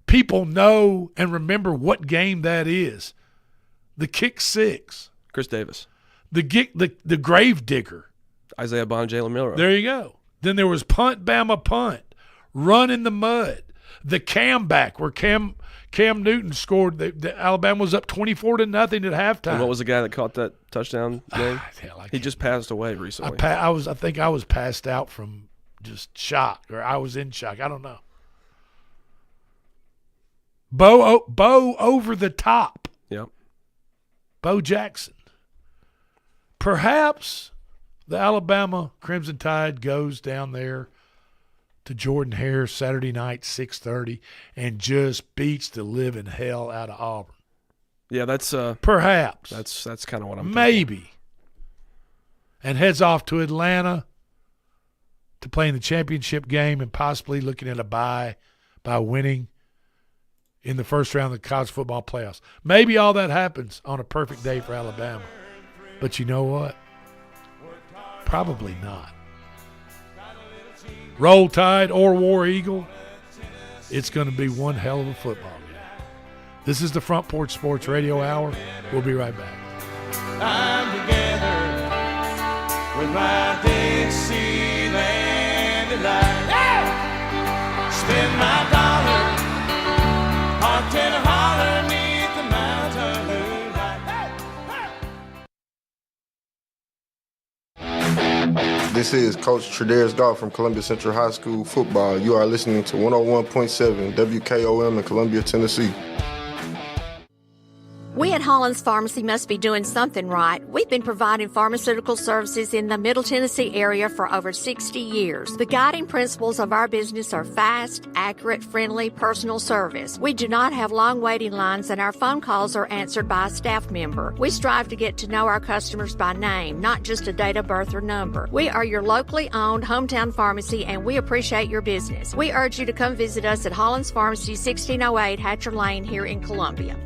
people know and remember what game that is. The kick six. Chris Davis. The grave digger. Isaiah Bond, Jalen Milroe. There you go. Then there was punt, Bama punt, run in the mud, the cam back where Cam Newton scored. The Alabama was up 24-0 at halftime. And what was the guy that caught that touchdown game? He just passed away recently. I think I was passed out from just shock, or I was in shock. I don't know. Bo over the top. Yep. Bo Jackson. Perhaps the Alabama Crimson Tide goes down there to Jordan Hare Saturday night, 6:30, and just beats the living hell out of Auburn. Yeah, that's perhaps. That's kind of what I'm maybe. thinking. And heads off to Atlanta to play in the championship game and possibly looking at a bye by winning in the first round of the college football playoffs. Maybe all that happens on a perfect day for Alabama. But you know what? Probably not. Roll Tide or War Eagle, it's going to be one hell of a football game. This is the Front Porch Sports Radio Hour. We'll be right back. I'm together with my Dixieland delight. Yeah! Spend my dollar, parked in a holler 'neath the mountain moonlight. This is Coach Tredarius Goff from Columbia Central High School football. You are listening to 101.7 WKOM in Columbia, Tennessee. We at Hollins Pharmacy must be doing something right. We've been providing pharmaceutical services in the Middle Tennessee area for over 60 years. The guiding principles of our business are fast, accurate, friendly, personal service. We do not have long waiting lines, and our phone calls are answered by a staff member. We strive to get to know our customers by name, not just a date of birth or number. We are your locally owned hometown pharmacy, and we appreciate your business. We urge you to come visit us at Hollins Pharmacy, 1608 Hatcher Lane here in Columbia.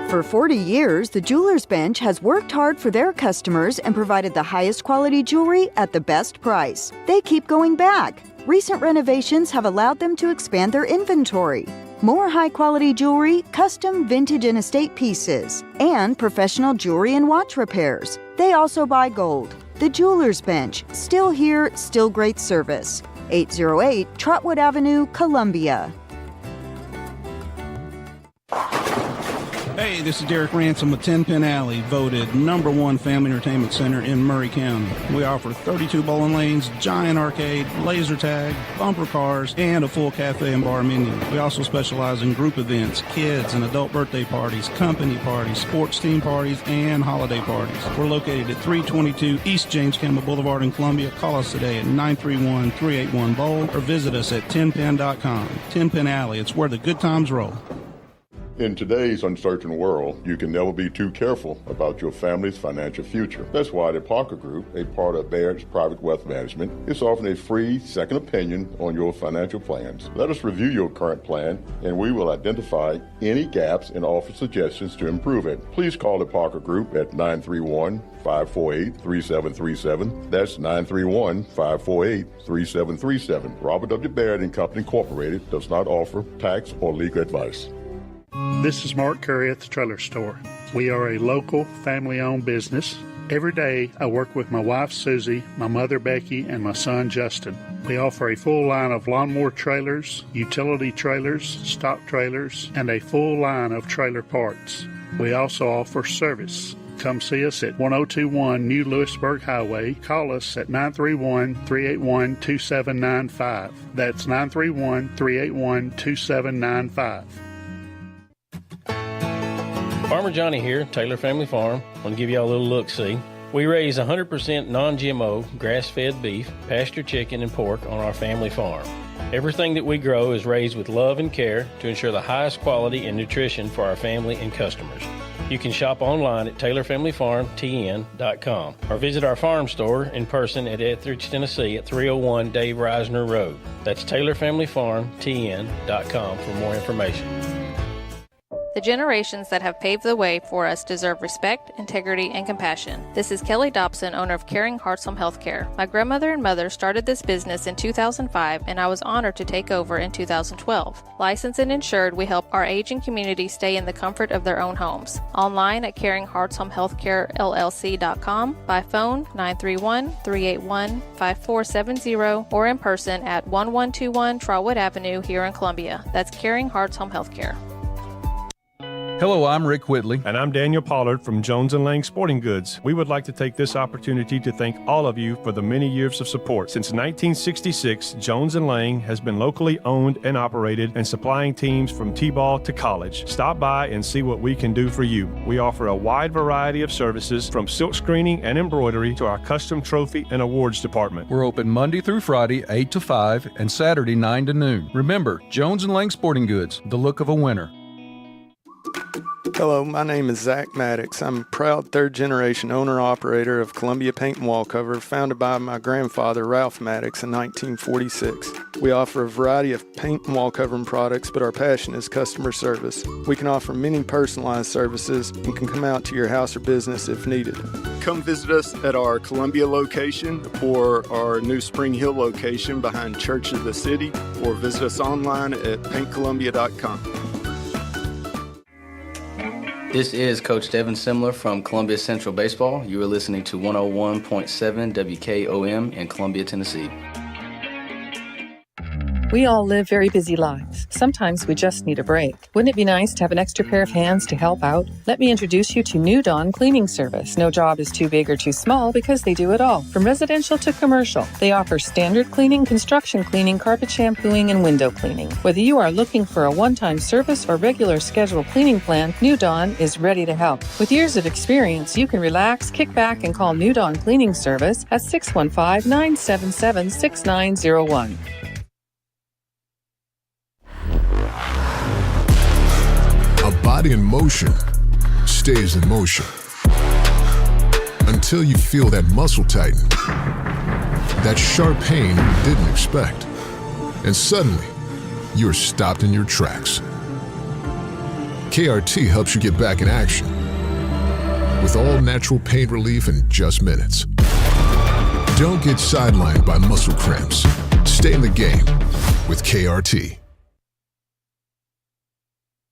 For 40 years, the Jewelers Bench has worked hard for their customers and provided the highest quality jewelry at the best price. They keep going back. Recent renovations have allowed them to expand their inventory. More high-quality jewelry, custom vintage and estate pieces, and professional jewelry and watch repairs. They also buy gold. The Jewelers Bench, still here, still great service. 808 Trotwood Avenue, Columbia. Hey, this is Derek Ransom with 10 Pin Alley, voted #1 family entertainment center in Murray County. We offer 32 bowling lanes, giant arcade, laser tag, bumper cars, and a full cafe and bar menu. We also specialize in group events, kids and adult birthday parties, company parties, sports team parties, and holiday parties. We're located at 322 East James Campbell Boulevard in Columbia. Call us today at 931-381-BOWL or visit us at 10pin.com. 10 Pin Alley, it's where the good times roll. In today's uncertain world, you can never be too careful about your family's financial future. That's why the Parker Group, a part of Baird's Private Wealth Management, is offering a free second opinion on your financial plans. Let us review your current plan, and we will identify any gaps and offer suggestions to improve it. Please call the Parker Group at 931-548-3737. That's 931-548-3737. Robert W. Baird and Company Incorporated does not offer tax or legal advice. This is Mark Curry at the Trailer Store. We are a local, family-owned business. Every day, I work with my wife, Susie, my mother, Becky, and my son, Justin. We offer a full line of lawnmower trailers, utility trailers, stock trailers, and a full line of trailer parts. We also offer service. Come see us at 1021 New Lewisburg Highway. Call us at 931-381-2795. That's 931-381-2795. Farmer Johnny here, Taylor Family Farm. I want to give y'all a little look-see. We raise 100% non-GMO, grass-fed beef, pasture chicken, and pork on our family farm. Everything that we grow is raised with love and care to ensure the highest quality and nutrition for our family and customers. You can shop online at TaylorFamilyFarmTN.com or visit our farm store in person at Etheridge, Tennessee at 301 Dave Reisner Road. That's TaylorFamilyFarmTN.com for more information. The generations that have paved the way for us deserve respect, integrity, and compassion. This is Kelly Dobson, owner of Caring Hearts Home Healthcare. My grandmother and mother started this business in 2005, and I was honored to take over in 2012. Licensed and insured, we help our aging community stay in the comfort of their own homes. Online at CaringHeartsHomeHealthCareLLC.com, by phone 931-381-5470, or in person at 1121 Trotwood Avenue here in Columbia. That's Caring Hearts Home Healthcare. Hello, I'm Rick Whitley. And I'm Daniel Pollard from Jones & Lang Sporting Goods. We would like to take this opportunity to thank all of you for the many years of support. Since 1966, Jones & Lang has been locally owned and operated and supplying teams from T-ball to college. Stop by and see what we can do for you. We offer a wide variety of services from silk screening and embroidery to our custom trophy and awards department. We're open Monday through Friday, 8 to 5, and Saturday, 9 to noon. Remember, Jones & Lang Sporting Goods, the look of a winner. Hello, my name is Zach Maddox. I'm a proud third-generation owner-operator of Columbia Paint and Wallcover, founded by my grandfather, Ralph Maddox, in 1946. We offer a variety of paint and wallcovering products, but our passion is customer service. We can offer many personalized services and can come out to your house or business if needed. Come visit us at our Columbia location or our new Spring Hill location behind Church of the City, or visit us online at paintcolumbia.com. This is Coach Devin Simler from Columbia Central Baseball. You are listening to 101.7 WKOM in Columbia, Tennessee. We all live very busy lives. Sometimes we just need a break. Wouldn't it be nice to have an extra pair of hands to help out? Let me introduce you to New Dawn Cleaning Service. No job is too big or too small because they do it all, from residential to commercial. They offer standard cleaning, construction cleaning, carpet shampooing, and window cleaning. Whether you are looking for a one-time service or regular scheduled cleaning plan, New Dawn is ready to help. With years of experience, you can relax, kick back, and call New Dawn Cleaning Service at 615-977-6901. A body in motion stays in motion until you feel that muscle tighten, that sharp pain you didn't expect, and suddenly you're stopped in your tracks. KRT helps you get back in action with all natural pain relief in just minutes. Don't get sidelined by muscle cramps. Stay in the game with KRT.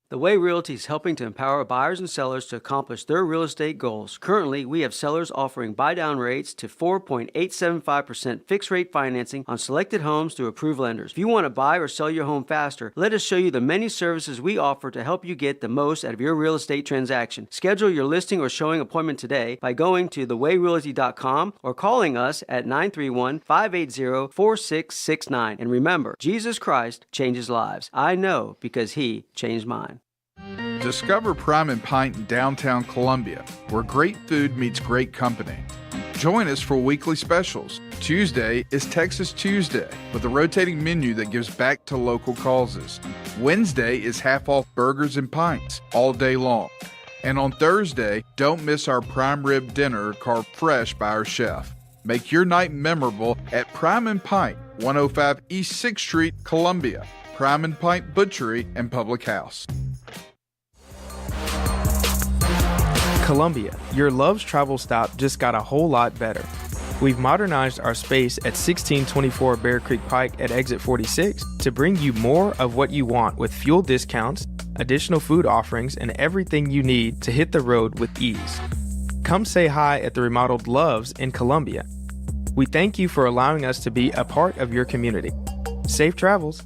The Way Realty is helping to empower buyers and sellers to accomplish their real estate goals. Currently, we have sellers offering buy-down rates to 4.875% fixed-rate financing on selected homes through approved lenders. If you want to buy or sell your home faster, let us show you the many services we offer to help you get the most out of your real estate transaction. Schedule your listing or showing appointment today by going to thewayrealty.com or calling us at 931-580-4669. And remember, Jesus Christ changes lives. I know because He changed mine. Discover Prime and Pint in downtown Columbia, where great food meets great company. Join us for weekly specials. Tuesday is Texas Tuesday with a rotating menu that gives back to local causes. Wednesday is half-off burgers and pints all day long. And on Thursday, don't miss our prime rib dinner carved fresh by our chef. Make your night memorable at Prime and Pint, 105 East 6th Street, Columbia. Prime and Pint Butchery and Public House. Columbia, your Love's travel stop just got a whole lot better. We've modernized our space at 1624 Bear Creek Pike at exit 46 to bring you more of what you want with fuel discounts, additional food offerings, and everything you need to hit the road with ease. Come say hi at the remodeled Love's in Columbia. We thank you for allowing us to be a part of your community. Safe travels.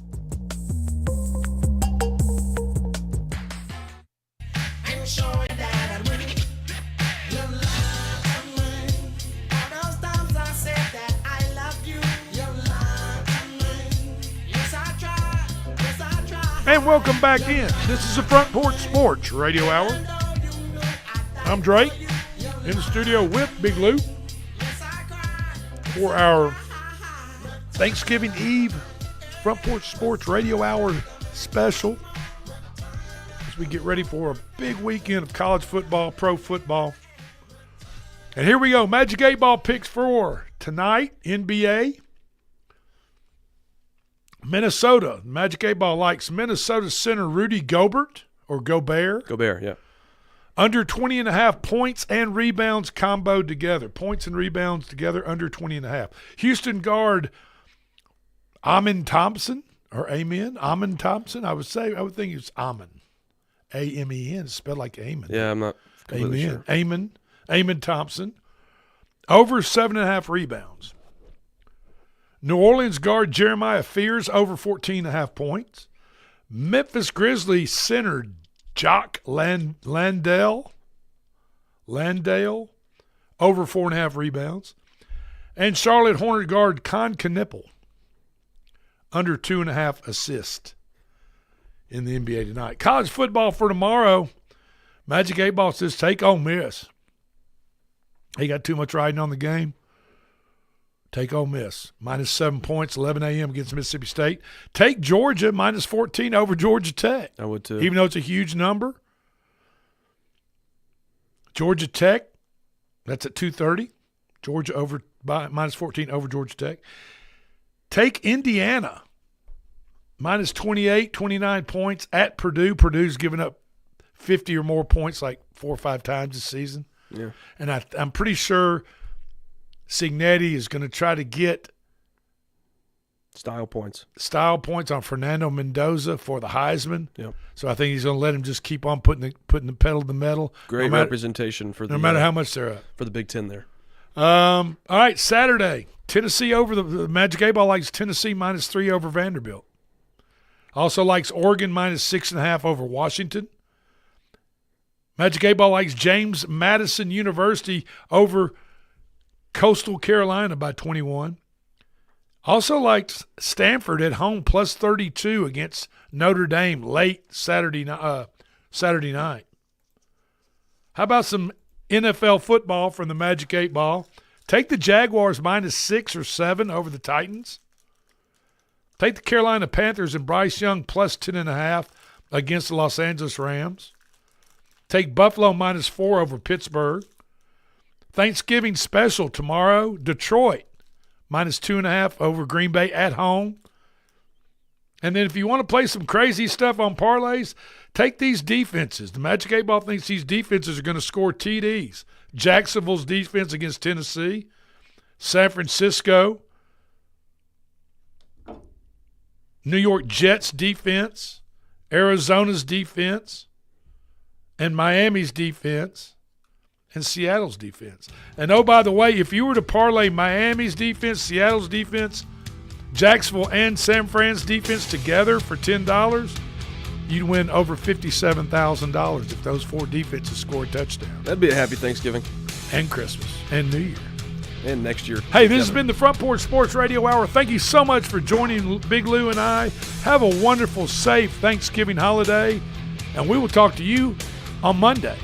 And welcome back in. This is the Front Porch Sports Radio Hour. I'm Drake in the studio with Big Lou for our Thanksgiving Eve Front Porch Sports Radio Hour special as we get ready for a big weekend of college football, pro football. And here we go. Magic 8 Ball picks for tonight, NBA. Minnesota. Magic 8 Ball likes Minnesota center Rudy Gobert. Gobert, yeah. Under 20.5 points and rebounds comboed together. Points and rebounds together under 20.5. Houston guard Amen Thompson, or Amen? Amen Thompson? I would think it's Amen. A-M-E-N, spelled like Amen. Yeah, I'm not completely sure. Amen Thompson. Over 7.5 rebounds. New Orleans guard Jeremiah Fears over 14.5 points. Memphis Grizzlies center Jock Landale over 4.5 rebounds. And Charlotte Hornet guard Con Knippel under 2.5 assists in the NBA tonight. College football for tomorrow. Magic 8 Ball says take Ole Miss. He got too much riding on the game. Take Ole Miss. -7 points, 11 a.m. against Mississippi State. Take Georgia, -14 over Georgia Tech. I would too. Even though it's a huge number. Georgia Tech, that's at 2:30. Georgia over by -14 over Georgia Tech. Take Indiana, -28, 29 points at Purdue. Purdue's given up 50 or more points like 4 or 5 times this season. Yeah. And I'm pretty sure Cignetti is going to try to get style points on Fernando Mendoza for the Heisman. Yep. So I think he's going to let him just keep on putting the pedal to the metal. Great representation for no matter how much they're up for the Big Ten there. All right, Saturday, Tennessee over the Magic 8 Ball likes Tennessee -3 over Vanderbilt. Also likes Oregon -6.5 over Washington. Magic 8 Ball likes James Madison University over Coastal Carolina by 21. Also likes Stanford at home +32 against Notre Dame late Saturday night. How about some NFL football from the Magic 8 Ball? Take the Jaguars -6 or 7 over the Titans. Take the Carolina Panthers and Bryce Young +10.5 against the Los Angeles Rams. Take Buffalo -4 over Pittsburgh. Thanksgiving special tomorrow, Detroit -2.5 over Green Bay at home. And then if you want to play some crazy stuff on parlays, take these defenses. The Magic 8 Ball thinks these defenses are going to score TDs. Jacksonville's defense against Tennessee, San Francisco, New York Jets defense, Arizona's defense, and Miami's defense, and Seattle's defense. And oh, by the way, if you were to parlay Miami's defense, Seattle's defense, Jacksonville and San Fran's defense together for $10, you'd win over $57,000 if those 4 defenses score a touchdown. That'd be a happy Thanksgiving. And Christmas. And New Year. And next year. Hey, this has been the Front Porch Sports Radio Hour. Thank you so much for joining Big Lou and I. Have a wonderful, safe Thanksgiving holiday. And we will talk to you on Monday.